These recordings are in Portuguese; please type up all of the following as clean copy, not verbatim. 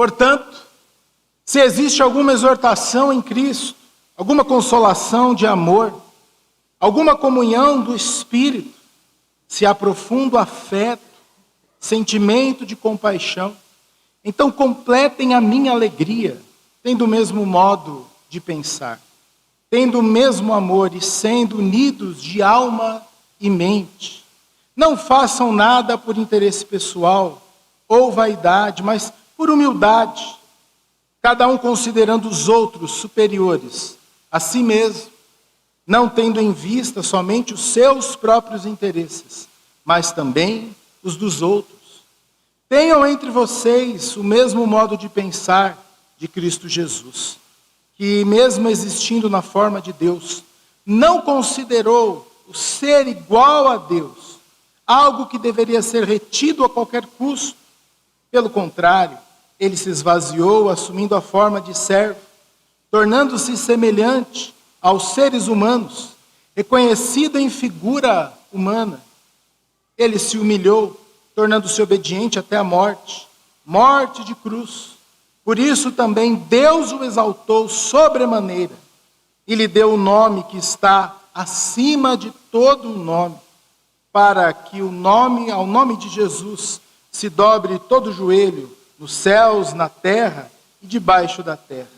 Portanto, se existe alguma exortação em Cristo, alguma consolação de amor, alguma comunhão do Espírito, se há profundo afeto, sentimento de compaixão, então completem a minha alegria, tendo o mesmo modo de pensar, tendo o mesmo amor e sendo unidos de alma e mente. Não façam nada por interesse pessoal ou vaidade, mas por humildade, cada um considerando os outros superiores a si mesmo, não tendo em vista somente os seus próprios interesses, mas também os dos outros. Tenham entre vocês o mesmo modo de pensar de Cristo Jesus, que mesmo existindo na forma de Deus, não considerou o ser igual a Deus algo que deveria ser retido a qualquer custo. Pelo contrário, ele se esvaziou, assumindo a forma de servo, tornando-se semelhante aos seres humanos, reconhecido em figura humana. Ele se humilhou, tornando-se obediente até a morte, morte de cruz. Por isso também Deus o exaltou sobremaneira e lhe deu o nome que está acima de todo o nome, para que ao nome de Jesus se dobre todo o joelho, nos céus, na terra e debaixo da terra.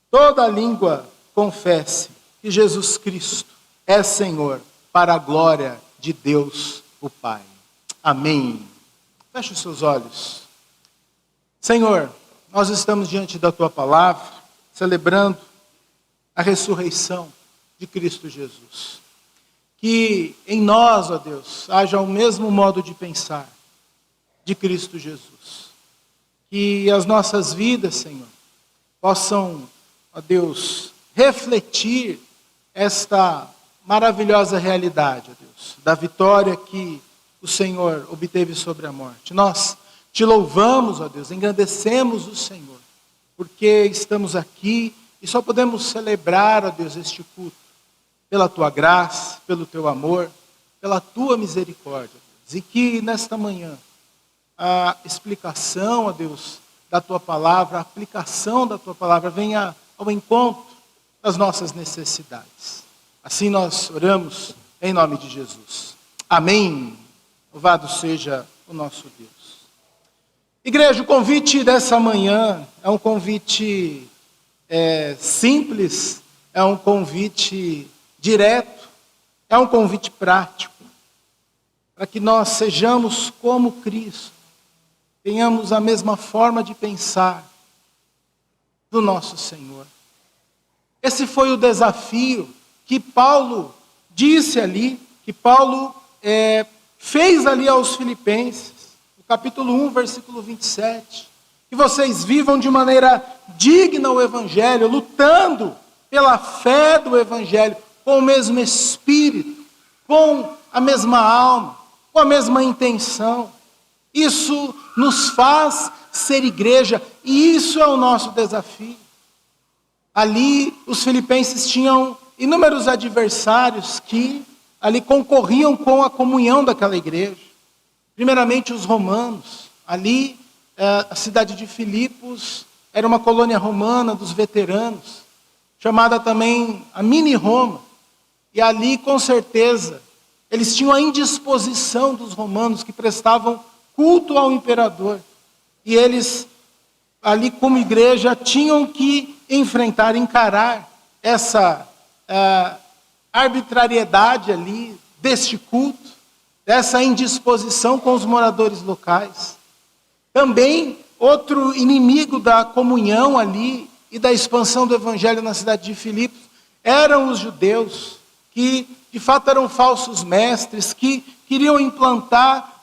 Toda língua confesse que Jesus Cristo é Senhor, para a glória de Deus o Pai. Amém. Feche os seus olhos. Senhor, nós estamos diante da Tua palavra, celebrando a ressurreição de Cristo Jesus. Que em nós, ó Deus, haja o mesmo modo de pensar de Cristo Jesus. Que as nossas vidas, Senhor, possam, ó Deus, refletir esta maravilhosa realidade, ó Deus, da vitória que o Senhor obteve sobre a morte. Nós te louvamos, ó Deus, engrandecemos o Senhor, porque estamos aqui e só podemos celebrar, ó Deus, este culto, pela Tua graça, pelo Teu amor, pela Tua misericórdia, Deus. E que nesta manhã, a explicação, ó Deus, da Tua palavra, a aplicação da Tua palavra venha ao encontro das nossas necessidades. Assim nós oramos em nome de Jesus. Amém. Louvado seja o nosso Deus. Igreja, o convite dessa manhã é um convite simples, é um convite direto, é um convite prático, para que nós sejamos como Cristo, tenhamos a mesma forma de pensar do nosso Senhor. Esse foi o desafio que Paulo disse ali, que Paulo fez ali aos Filipenses, no capítulo 1, versículo 27. Que vocês vivam de maneira digna o Evangelho, lutando pela fé do Evangelho, com o mesmo espírito, com a mesma alma, com a mesma intenção. Isso nos faz ser igreja, e isso é o nosso desafio. Ali os filipenses tinham inúmeros adversários que ali concorriam com a comunhão daquela igreja. Primeiramente os romanos. Ali a cidade de Filipos era uma colônia romana dos veteranos, chamada também a mini-Roma. E ali, com certeza, eles tinham a indisposição dos romanos que prestavam culto ao imperador. E eles, ali como igreja, tinham que enfrentar, encarar essa arbitrariedade ali deste culto, dessa indisposição com os moradores locais. Também, outro inimigo da comunhão ali e da expansão do evangelho na cidade de Filipos eram os judeus, que de fato eram falsos mestres, que queriam implantar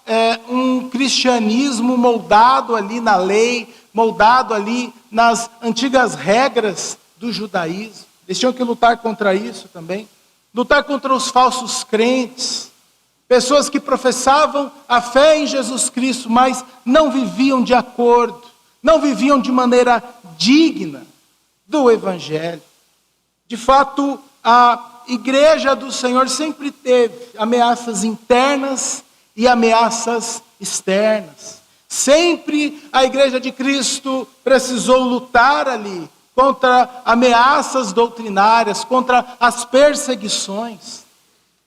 um cristianismo moldado ali na lei, moldado ali nas antigas regras do judaísmo. Eles tinham que lutar contra isso também, lutar contra os falsos crentes, pessoas que professavam a fé em Jesus Cristo, mas não viviam de acordo, não viviam de maneira digna do Evangelho. De fato, a igreja do Senhor sempre teve ameaças internas e ameaças externas. Sempre a igreja de Cristo precisou lutar ali contra ameaças doutrinárias, contra as perseguições.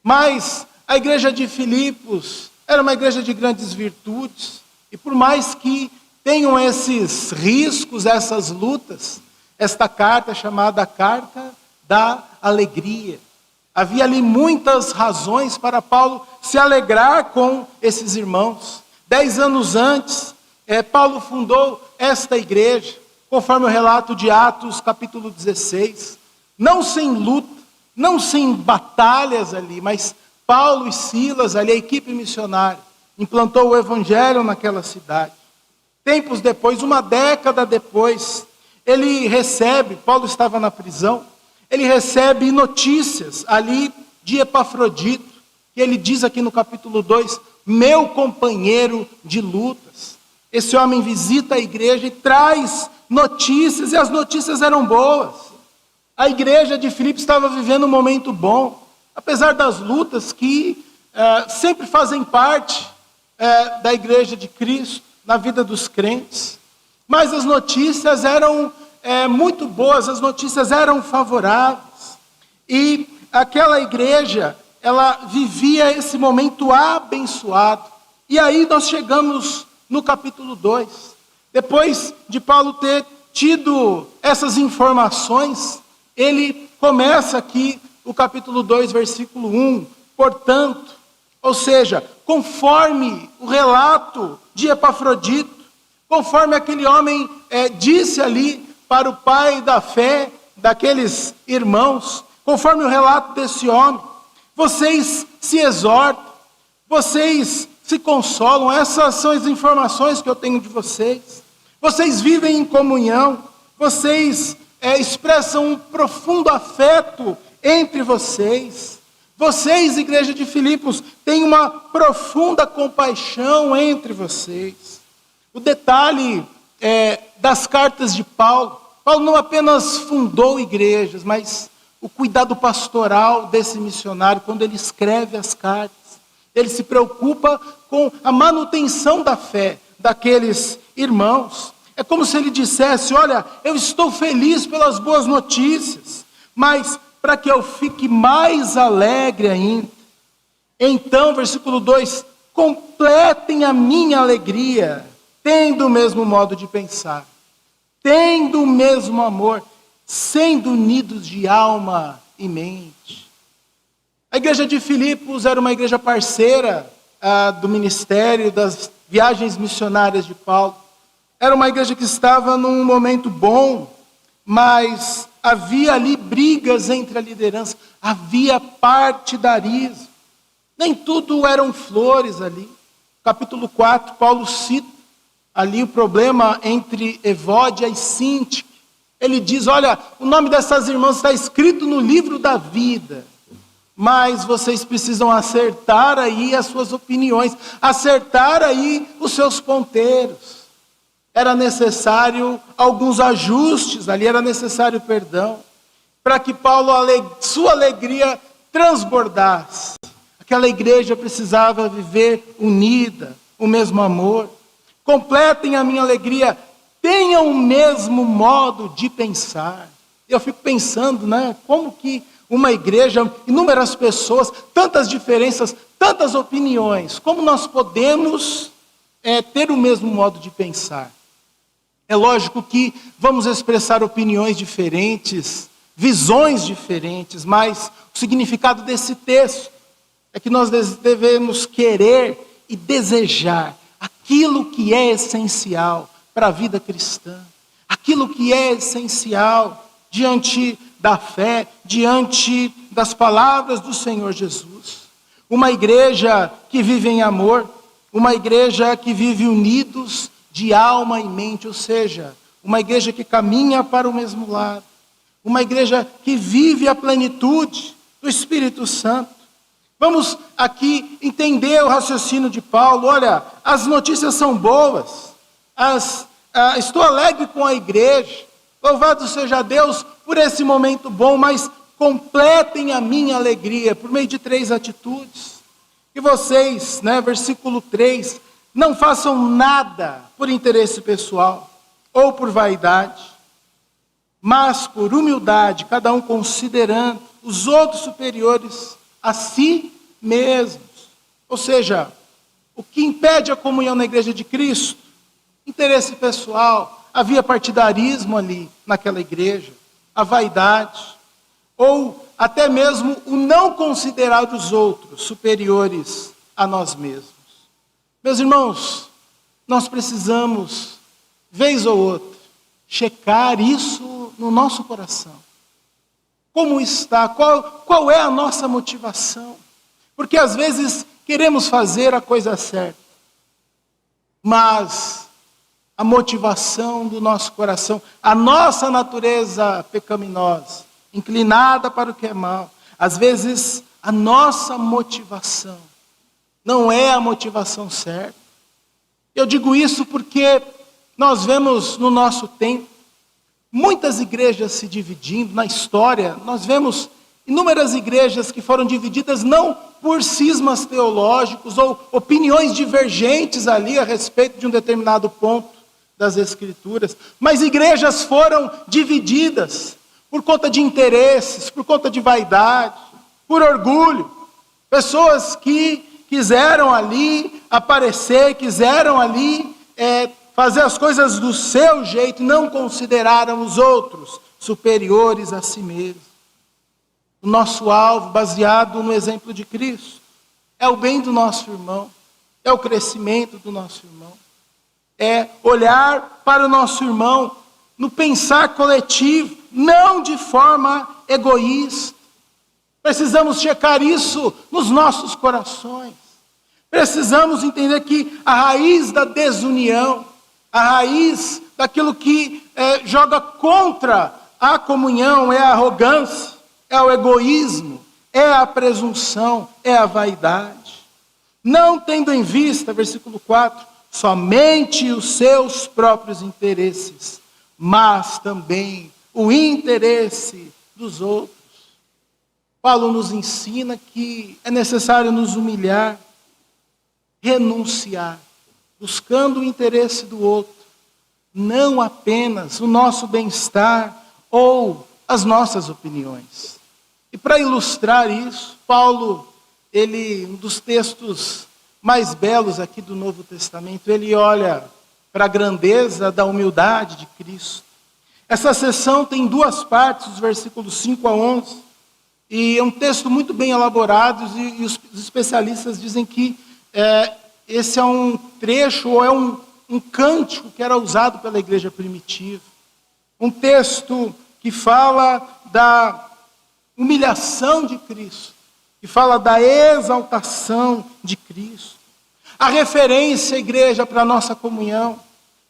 Mas a igreja de Filipos era uma igreja de grandes virtudes. E por mais que tenham esses riscos, essas lutas, esta carta é chamada Carta da Alegria. Havia ali muitas razões para Paulo se alegrar com esses irmãos. 10 anos antes, Paulo fundou esta igreja, conforme o relato de Atos, capítulo 16. Não sem luta, não sem batalhas ali, mas Paulo e Silas, ali a equipe missionária, implantou o evangelho naquela cidade. Tempos depois, uma década depois, ele recebe, Paulo estava na prisão, ele recebe notícias ali de Epafrodito, que ele diz aqui no capítulo 2, meu companheiro de lutas. Esse homem visita a igreja e traz notícias, e as notícias eram boas. A igreja de Filipos estava vivendo um momento bom, apesar das lutas que sempre fazem parte da igreja de Cristo, na vida dos crentes. Mas as notícias eram muito boas, as notícias eram favoráveis. E aquela igreja, ela vivia esse momento abençoado. E aí nós chegamos no capítulo 2. Depois de Paulo ter tido essas informações, ele começa aqui o capítulo 2, versículo 1. Portanto, ou seja, conforme o relato de Epafrodito, conforme aquele homem disse ali para o pai da fé, daqueles irmãos, conforme o relato desse homem, vocês se exortam, vocês se consolam, essas são as informações que eu tenho de vocês. Vocês vivem em comunhão, vocês expressam um profundo afeto entre vocês. Vocês, igreja de Filipos, têm uma profunda compaixão entre vocês. O detalhe das cartas de Paulo, Paulo não apenas fundou igrejas, mas o cuidado pastoral desse missionário, quando ele escreve as cartas, ele se preocupa com a manutenção da fé daqueles irmãos. É como se ele dissesse, olha, eu estou feliz pelas boas notícias, mas para que eu fique mais alegre ainda, então, versículo 2, completem a minha alegria, tendo o mesmo modo de pensar, tendo o mesmo amor, sendo unidos de alma e mente. A igreja de Filipos era uma igreja parceira do ministério, das viagens missionárias de Paulo. Era uma igreja que estava num momento bom, mas havia ali brigas entre a liderança, havia partidarismo. Nem tudo eram flores ali. Capítulo 4, Paulo cita ali o problema entre Evódia e Síntique. Ele diz, olha, o nome dessas irmãs está escrito no livro da vida, mas vocês precisam acertar aí as suas opiniões, acertar aí os seus ponteiros. Era necessário alguns ajustes, ali era necessário perdão, para que Paulo, sua alegria transbordasse. Aquela igreja precisava viver unida, o mesmo amor. Completem a minha alegria, tenham o mesmo modo de pensar. Eu fico pensando, como que uma igreja, inúmeras pessoas, tantas diferenças, tantas opiniões, como nós podemos ter o mesmo modo de pensar? É lógico que vamos expressar opiniões diferentes, visões diferentes, mas o significado desse texto é que nós devemos querer e desejar aquilo que é essencial para a vida cristã, aquilo que é essencial diante da fé, diante das palavras do Senhor Jesus. Uma igreja que vive em amor, uma igreja que vive unidos de alma e mente, ou seja, uma igreja que caminha para o mesmo lado, uma igreja que vive a plenitude do Espírito Santo. Vamos aqui entender o raciocínio de Paulo. Olha, as notícias são boas, estou alegre com a igreja, louvado seja Deus por esse momento bom, mas completem a minha alegria por meio de 3 atitudes. E vocês, versículo 3, Não façam nada por interesse pessoal ou por vaidade, mas por humildade, cada um considerando os outros superiores a si mesmos. Ou seja, o que impede a comunhão na igreja de Cristo? Interesse pessoal. Havia partidarismo ali naquela igreja, a vaidade, ou até mesmo o não considerar os outros superiores a nós mesmos. Meus irmãos, nós precisamos, vez ou outra, checar isso no nosso coração. Como está? Qual é a nossa motivação? Porque às vezes queremos fazer a coisa certa, mas a motivação do nosso coração, a nossa natureza pecaminosa, inclinada para o que é mal, às vezes a nossa motivação não é a motivação certa. Eu digo isso porque nós vemos no nosso tempo muitas igrejas se dividindo. Na história, nós vemos inúmeras igrejas que foram divididas não por cismas teológicos ou opiniões divergentes ali a respeito de um determinado ponto das Escrituras, mas igrejas foram divididas por conta de interesses, por conta de vaidade, por orgulho. Pessoas que quiseram ali aparecer, quiseram ali fazer as coisas do seu jeito, não consideraram os outros superiores a si mesmos. O nosso alvo, baseado no exemplo de Cristo, é o bem do nosso irmão, é o crescimento do nosso irmão, é olhar para o nosso irmão no pensar coletivo, não de forma egoísta. Precisamos checar isso nos nossos corações. Precisamos entender que a raiz da desunião, a raiz daquilo que joga contra a comunhão é a arrogância, é o egoísmo, é a presunção, é a vaidade. Não tendo em vista, versículo 4, somente os seus próprios interesses, mas também o interesse dos outros. Paulo nos ensina que é necessário nos humilhar, renunciar, buscando o interesse do outro, não apenas o nosso bem-estar ou as nossas opiniões. E para ilustrar isso, Paulo, um dos textos mais belos aqui do Novo Testamento, ele olha para a grandeza da humildade de Cristo. Essa seção tem duas partes, os versículos 5 a 11, e é um texto muito bem elaborado, e os especialistas dizem que esse é um trecho, ou é um cântico que era usado pela igreja primitiva. Um texto que fala da humilhação de Cristo, que fala da exaltação de Cristo. A referência, igreja, para a nossa comunhão,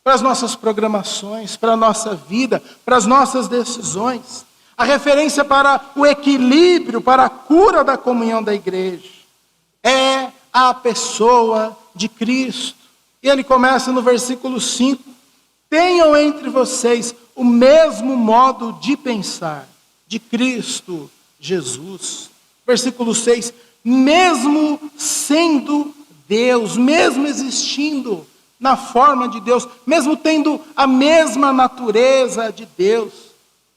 para as nossas programações, para a nossa vida, para as nossas decisões. A referência para o equilíbrio, para a cura da comunhão da igreja, é a pessoa de Cristo. E ele começa no versículo 5. Tenham entre vocês o mesmo modo de pensar de Cristo Jesus. Versículo 6. Mesmo sendo Deus, mesmo existindo na forma de Deus, mesmo tendo a mesma natureza de Deus,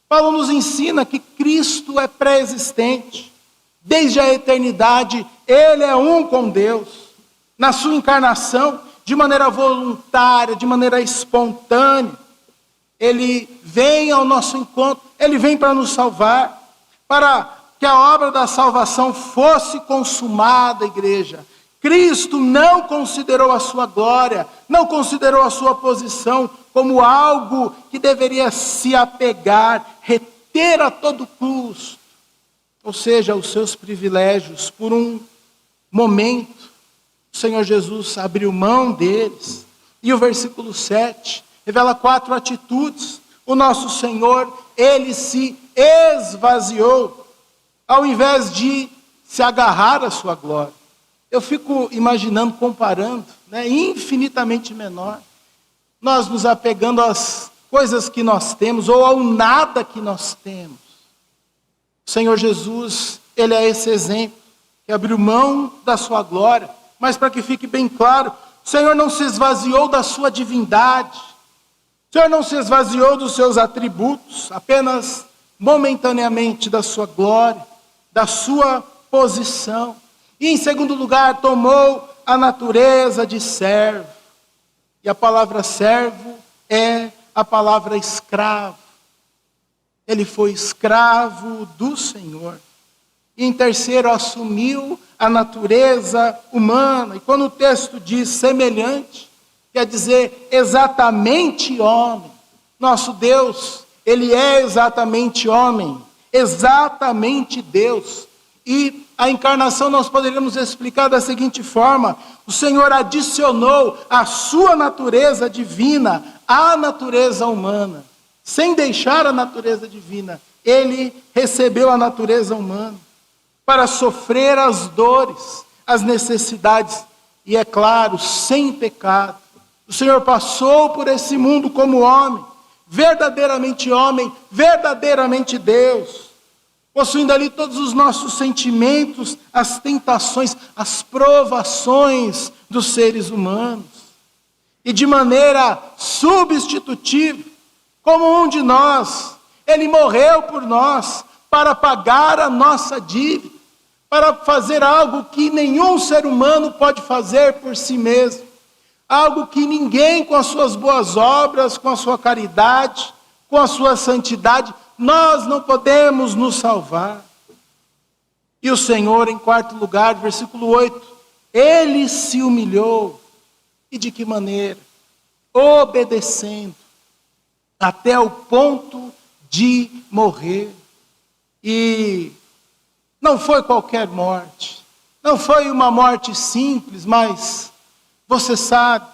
Paulo nos ensina que Cristo é pré-existente. Desde a eternidade, Ele é um com Deus. Na sua encarnação, de maneira voluntária, de maneira espontânea, Ele vem ao nosso encontro, Ele vem para nos salvar, para que a obra da salvação fosse consumada, igreja. Cristo não considerou a sua glória, não considerou a sua posição como algo que deveria se apegar, reter a todo custo. Ou seja, os seus privilégios, por um momento, o Senhor Jesus abriu mão deles. E o versículo 7 revela 4 atitudes. O nosso Senhor, Ele se esvaziou, ao invés de se agarrar à sua glória. Eu fico imaginando, comparando, infinitamente menor, nós nos apegando às coisas que nós temos, ou ao nada que nós temos. O Senhor Jesus, Ele é esse exemplo, que abriu mão da sua glória, mas para que fique bem claro, o Senhor não se esvaziou da sua divindade, o Senhor não se esvaziou dos seus atributos, apenas momentaneamente da sua glória, da sua posição. E em segundo lugar, tomou a natureza de servo. E a palavra servo é a palavra escravo. Ele foi escravo do Senhor. E em terceiro, assumiu a natureza humana. E quando o texto diz semelhante, quer dizer exatamente homem. Nosso Deus, Ele é exatamente homem, exatamente Deus. E a encarnação nós poderíamos explicar da seguinte forma: o Senhor adicionou a sua natureza divina à natureza humana. Sem deixar a natureza divina, Ele recebeu a natureza humana para sofrer as dores, as necessidades, e é claro, sem pecado. O Senhor passou por esse mundo como homem, verdadeiramente Deus, possuindo ali todos os nossos sentimentos, as tentações, as provações dos seres humanos. E de maneira substitutiva, como um de nós, Ele morreu por nós para pagar a nossa dívida, para fazer algo que nenhum ser humano pode fazer por si mesmo, algo que ninguém com as suas boas obras, com a sua caridade, com a sua santidade, nós não podemos nos salvar. E o Senhor, em quarto lugar, versículo 8, Ele se humilhou. E de que maneira? Obedecendo, até o ponto de morrer. E não foi qualquer morte, não foi uma morte simples, mas, você sabe,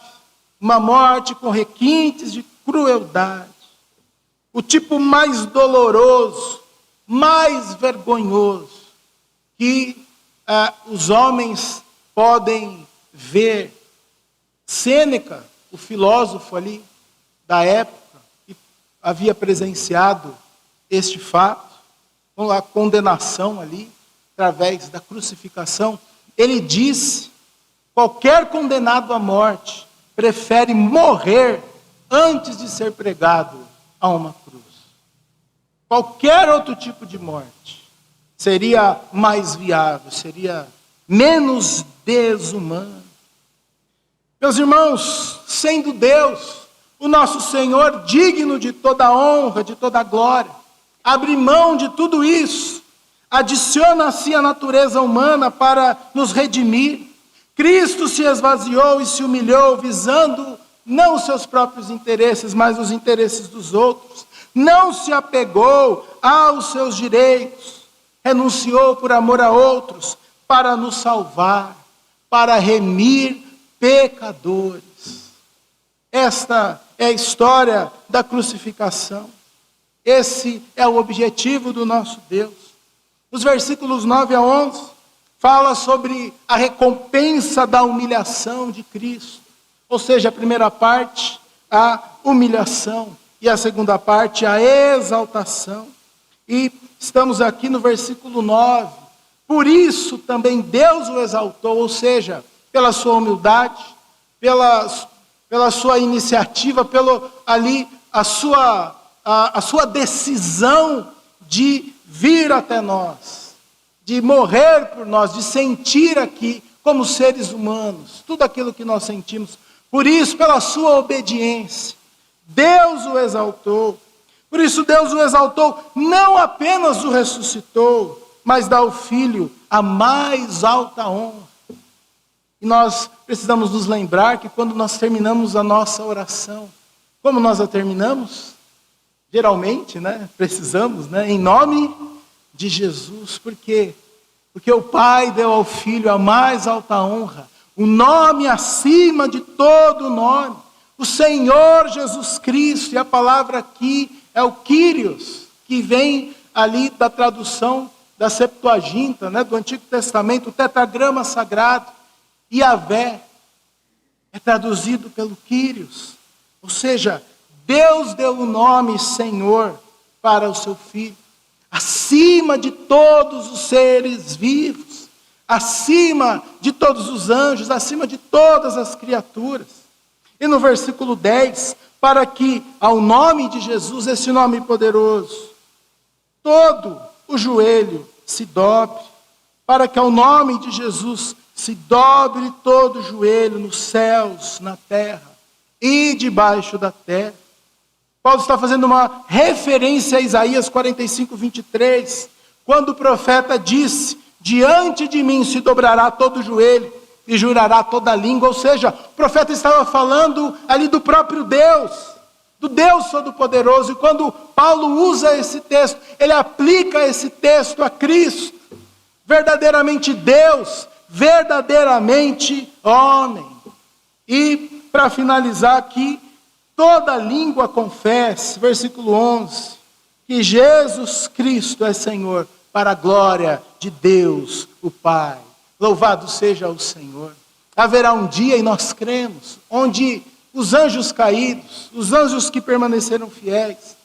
uma morte com requintes de crueldade. O tipo mais doloroso, mais vergonhoso que os homens podem ver. Sêneca, o filósofo ali da época, que havia presenciado este fato, com a condenação ali, através da crucificação, ele disse: qualquer condenado à morte prefere morrer antes de ser pregado a uma cruz. Qualquer outro tipo de morte seria mais viável, seria menos desumano. Meus irmãos, sendo Deus, o nosso Senhor, digno de toda honra, de toda glória, abre mão de tudo isso, adiciona a si a natureza humana para nos redimir. Cristo se esvaziou e se humilhou, visando não os seus próprios interesses, mas os interesses dos outros. Não se apegou aos seus direitos, renunciou por amor a outros, para nos salvar, para remir pecadores. Esta é a história da crucificação. Esse é o objetivo do nosso Deus. Os versículos 9 a 11 fala sobre a recompensa da humilhação de Cristo. Ou seja, a primeira parte, a humilhação, e a segunda parte, a exaltação. E estamos aqui no versículo 9. Por isso também Deus o exaltou, ou seja, pela sua humildade, pela sua iniciativa, a sua decisão de vir até nós, de morrer por nós, de sentir aqui como seres humanos, tudo aquilo que nós sentimos. Por isso, pela sua obediência, Deus o exaltou. Por isso Deus o exaltou, não apenas o ressuscitou, mas dá ao Filho a mais alta honra. E nós precisamos nos lembrar que quando nós terminamos a nossa oração, como nós a terminamos? Geralmente, precisamos, em nome de Jesus. Por quê? Porque o Pai deu ao Filho a mais alta honra, o nome acima de todo nome, o Senhor Jesus Cristo. E a palavra aqui é o Kyrios, que vem ali da tradução da Septuaginta, do Antigo Testamento, o tetragrama sagrado. Yahvé é traduzido pelo Kyrios, ou seja, Deus deu o nome Senhor para o seu Filho, acima de todos os seres vivos, acima de todos os anjos, acima de todas as criaturas. E no versículo 10, para que ao nome de Jesus, esse nome poderoso, todo o joelho se dobre, para que ao nome de Jesus se dobre todo o joelho nos céus, na terra e debaixo da terra. Paulo está fazendo uma referência a Isaías 45, 23, quando o profeta disse: diante de mim se dobrará todo o joelho e jurará toda a língua. Ou seja, o profeta estava falando ali do próprio Deus, do Deus Todo-Poderoso. E quando Paulo usa esse texto, ele aplica esse texto a Cristo, verdadeiramente Deus, verdadeiramente homem. E para finalizar aqui, toda língua confesse, versículo 11, que Jesus Cristo é Senhor, para a glória de Deus, o Pai. Louvado seja o Senhor. Haverá um dia, e nós cremos, onde os anjos caídos, os anjos que permaneceram fiéis,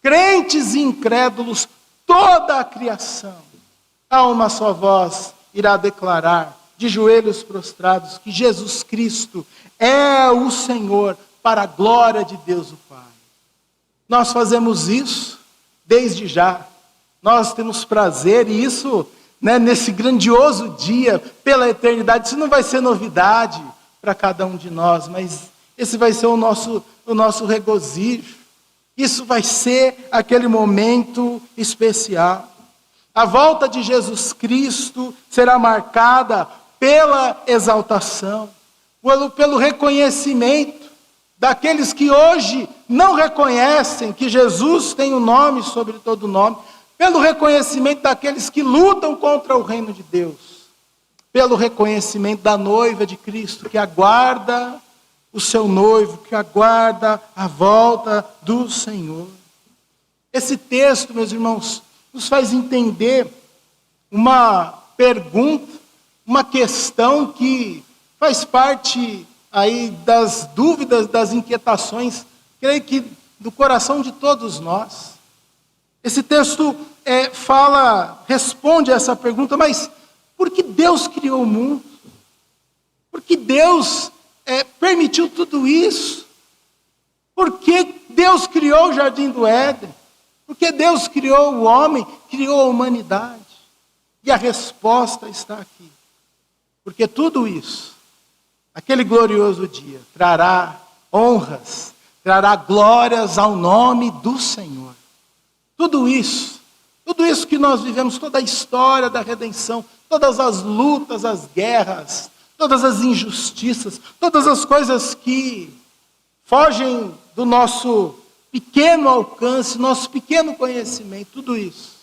crentes e incrédulos, toda a criação, a uma só voz irá declarar, de joelhos prostrados, que Jesus Cristo é o Senhor, para a glória de Deus o Pai. Nós fazemos isso desde já. Nós temos prazer, e isso, nesse grandioso dia, pela eternidade, isso não vai ser novidade para cada um de nós, mas esse vai ser o nosso regozijo. Isso vai ser aquele momento especial. A volta de Jesus Cristo será marcada pela exaltação, pelo reconhecimento daqueles que hoje não reconhecem que Jesus tem um nome sobre todo nome, pelo reconhecimento daqueles que lutam contra o reino de Deus, pelo reconhecimento da noiva de Cristo, que aguarda o seu noivo, que aguarda a volta do Senhor. Esse texto, meus irmãos, nos faz entender uma pergunta, uma questão que faz parte aí das dúvidas, das inquietações, creio que do coração de todos nós. Esse texto responde a essa pergunta, mas por que Deus criou o mundo? Por que Deus permitiu tudo isso? Por que Deus criou o Jardim do Éden? Por que Deus criou o homem, criou a humanidade? E a resposta está aqui. Porque tudo isso, aquele glorioso dia, trará honras, trará glórias ao nome do Senhor. Tudo isso que nós vivemos, toda a história da redenção, todas as lutas, as guerras, todas as injustiças, todas as coisas que fogem do nosso pequeno alcance, nosso pequeno conhecimento, tudo isso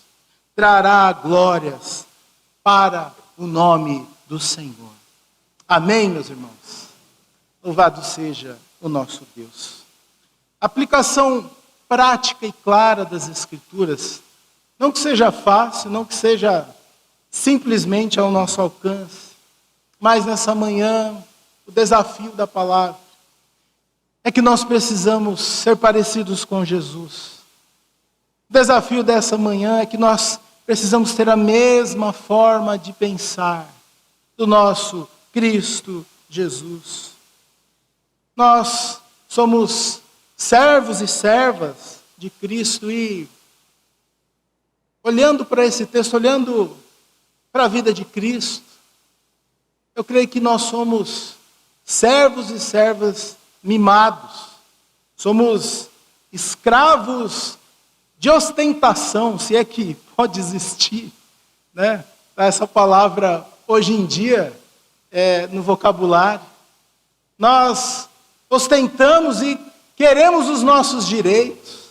trará glórias para o nome do Senhor. Amém, meus irmãos? Louvado seja o nosso Deus. Aplicação prática e clara das Escrituras, não que seja fácil, não que seja simplesmente ao nosso alcance, mas nessa manhã, o desafio da palavra é que nós precisamos ser parecidos com Jesus. O desafio dessa manhã é que nós precisamos ter a mesma forma de pensar do nosso Cristo Jesus. Nós somos servos e servas de Cristo e, olhando para esse texto, olhando para a vida de Cristo, eu creio que nós somos servos e servas mimados, somos escravos de ostentação, se é que pode existir, essa palavra hoje em dia no vocabulário. Nós ostentamos e queremos os nossos direitos,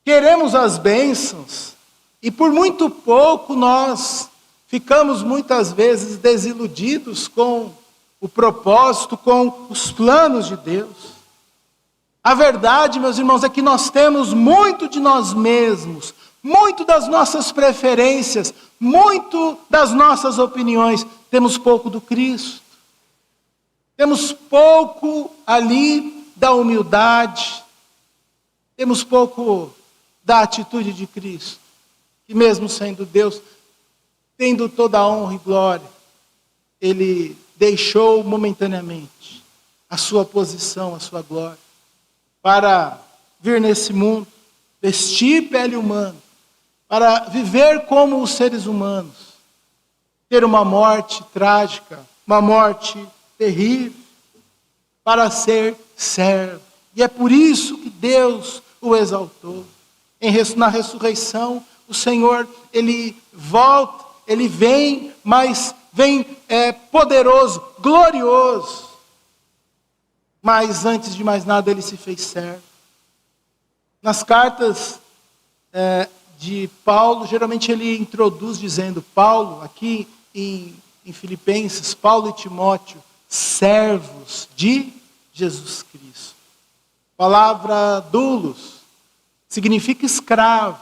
queremos as bênçãos, e por muito pouco nós ficamos muitas vezes desiludidos com o propósito, com os planos de Deus. A verdade, meus irmãos, é que nós temos muito de nós mesmos, muito das nossas preferências, muito das nossas opiniões, temos pouco do Cristo. Temos pouco ali da humildade, temos pouco da atitude de Cristo, que mesmo sendo Deus, tendo toda a honra e glória, ele deixou momentaneamente a sua posição, a sua glória, para vir nesse mundo, vestir pele humana, para viver como os seres humanos, ter uma morte trágica, uma morte terrível, para ser servo. E é por isso que Deus o exaltou. Na ressurreição, o Senhor, ele volta, ele vem, mas vem poderoso, glorioso. Mas antes de mais nada, ele se fez servo. Nas cartas de Paulo, geralmente ele introduz dizendo, Paulo, aqui em Filipenses, Paulo e Timóteo, servos de Jesus Cristo. A palavra doulos significa escravo.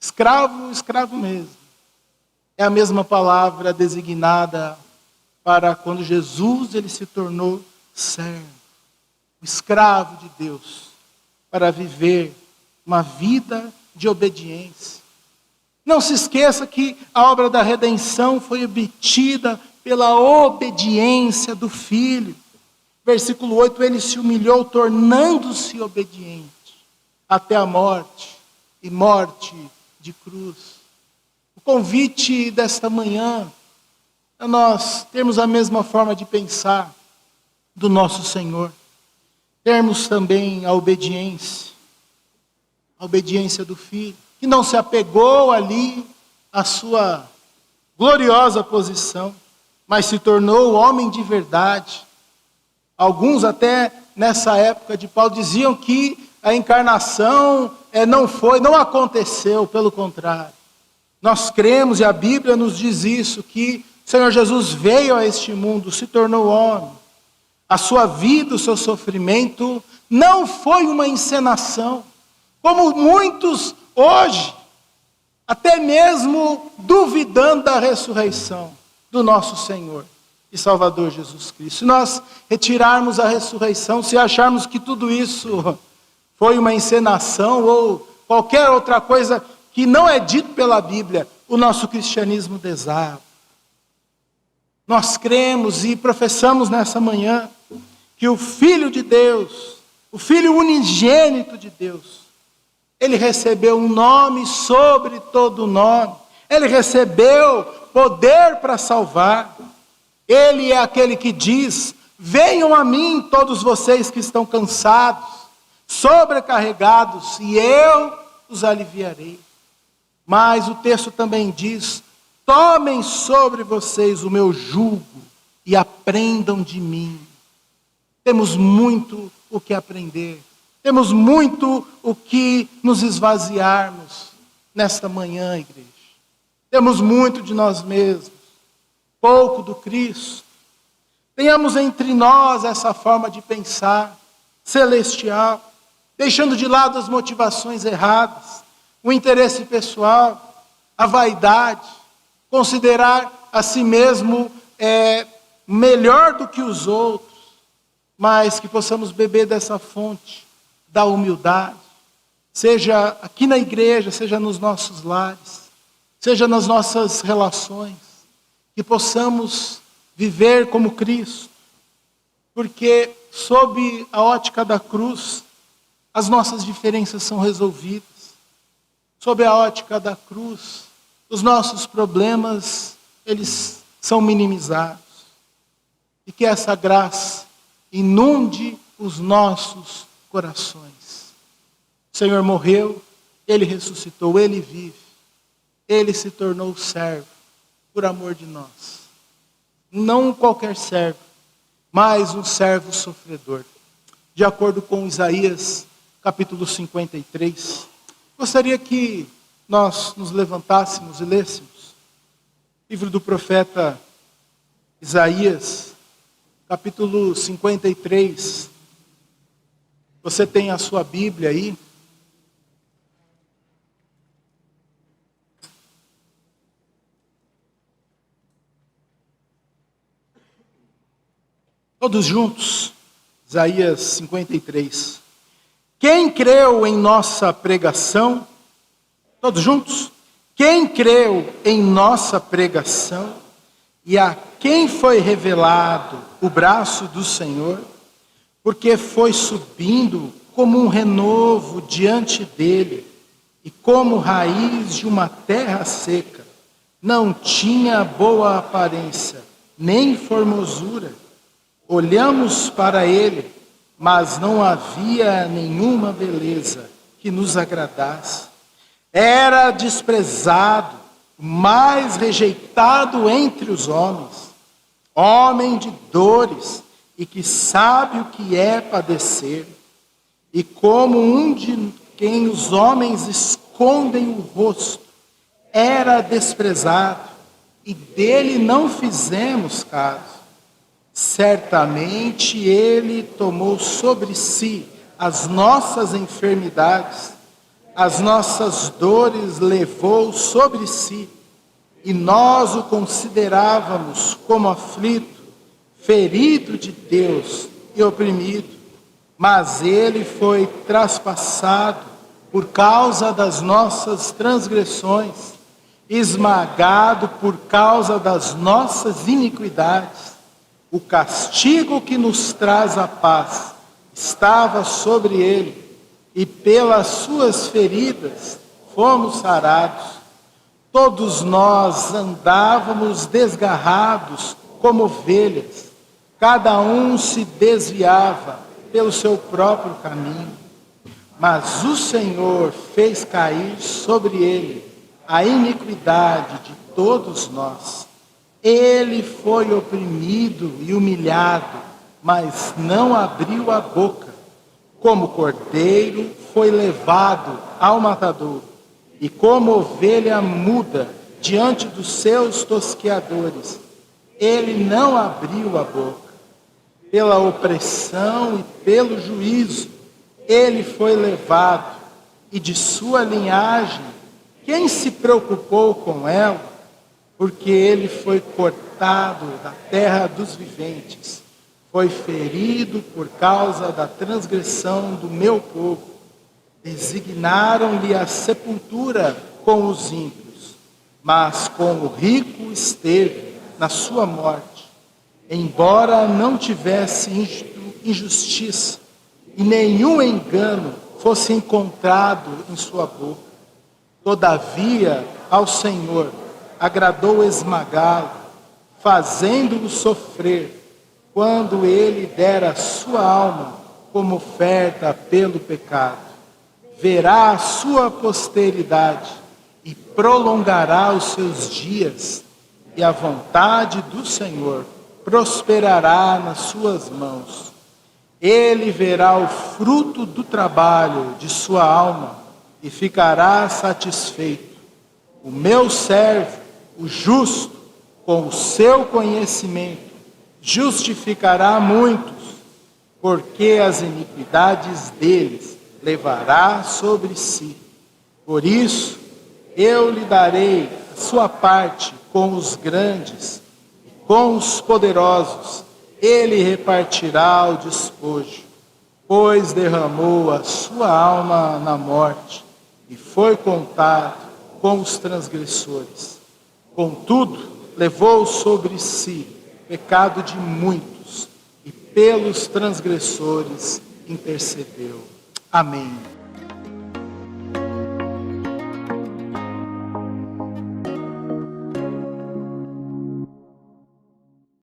Escravo, escravo mesmo. É a mesma palavra designada para quando Jesus ele se tornou servo, o escravo de Deus, para viver uma vida de obediência. Não se esqueça que a obra da redenção foi obtida pela obediência do Filho. Versículo 8, ele se humilhou, tornando-se obediente até a morte, e morte de cruz. O convite desta manhã é nós termos a mesma forma de pensar do nosso Senhor. Termos também a obediência do Filho, que não se apegou ali à sua gloriosa posição, mas se tornou homem de verdade. Alguns até nessa época de Paulo diziam que a encarnação não aconteceu, pelo contrário. Nós cremos, e a Bíblia nos diz isso, que o Senhor Jesus veio a este mundo, se tornou homem. A sua vida, o seu sofrimento, não foi uma encenação, como muitos hoje, até mesmo duvidando da ressurreição do nosso Senhor e Salvador Jesus Cristo. Se nós retirarmos a ressurreição, se acharmos que tudo isso foi uma encenação ou qualquer outra coisa que não é dito pela Bíblia, o nosso cristianismo desaba. Nós cremos e professamos nessa manhã que o Filho de Deus, o Filho unigênito de Deus, ele recebeu um nome sobre todo nome, ele recebeu poder para salvar. Ele é aquele que diz, venham a mim todos vocês que estão cansados, sobrecarregados, e eu os aliviarei. Mas o texto também diz, tomem sobre vocês o meu jugo e aprendam de mim. Temos muito o que aprender. Temos muito o que nos esvaziarmos nesta manhã, igreja. Temos muito de nós mesmos, pouco do Cristo. Tenhamos entre nós essa forma de pensar celestial, deixando de lado as motivações erradas, o interesse pessoal, a vaidade, considerar a si mesmo melhor do que os outros, mas que possamos beber dessa fonte da humildade, seja aqui na igreja, seja nos nossos lares, seja nas nossas relações, que possamos viver como Cristo, porque sob a ótica da cruz, as nossas diferenças são resolvidas. Sob a ótica da cruz, os nossos problemas, eles são minimizados. E que essa graça inunde os nossos corações. O Senhor morreu, Ele ressuscitou, Ele vive. Ele se tornou servo por amor de nós. Não qualquer servo, mas um servo sofredor. De acordo com Isaías, capítulo 53, gostaria que nós nos levantássemos e lêssemos livro do profeta Isaías, capítulo 53. Você tem a sua Bíblia aí? Todos juntos, Isaías 53. Quem creu em nossa pregação? Todos juntos? Quem creu em nossa pregação? E a quem foi revelado o braço do Senhor? Porque foi subindo como um renovo diante dele, e como raiz de uma terra seca. Não tinha boa aparência, nem formosura. Olhamos para ele, mas não havia nenhuma beleza que nos agradasse. Era desprezado, mais rejeitado entre os homens, homem de dores e que sabe o que é padecer, e como um de quem os homens escondem o rosto, era desprezado, e dele não fizemos caso. Certamente ele tomou sobre si as nossas enfermidades, as nossas dores levou sobre si, e nós o considerávamos como aflito, ferido de Deus e oprimido. Mas ele foi traspassado por causa das nossas transgressões, esmagado por causa das nossas iniquidades. O castigo que nos traz a paz estava sobre ele, e pelas suas feridas fomos sarados. Todos nós andávamos desgarrados como ovelhas, cada um se desviava pelo seu próprio caminho, mas o Senhor fez cair sobre ele a iniquidade de todos nós. Ele foi oprimido e humilhado, mas não abriu a boca. Como cordeiro foi levado ao matadouro, e como ovelha muda diante dos seus tosqueadores, ele não abriu a boca. Pela opressão e pelo juízo ele foi levado, e de sua linhagem quem se preocupou com ela? Porque ele foi cortado da terra dos viventes, foi ferido por causa da transgressão do meu povo. Designaram-lhe a sepultura com os ímpios, mas com o rico esteve na sua morte, embora não tivesse injustiça e nenhum engano fosse encontrado em sua boca. Todavia, ao Senhor agradou esmagá-lo, fazendo-o sofrer, quando ele dera a sua alma como oferta pelo pecado. Verá a sua posteridade e prolongará os seus dias, e a vontade do Senhor prosperará nas suas mãos. Ele verá o fruto do trabalho de sua alma e ficará satisfeito. O meu servo, o justo, com o seu conhecimento, justificará muitos, porque as iniquidades deles levará sobre si. Por isso, eu lhe darei a sua parte com os grandes, e com os poderosos ele repartirá o despojo, pois derramou a sua alma na morte e foi contado com os transgressores. Contudo, levou sobre si o pecado de muitos, e pelos transgressores intercedeu. Amém.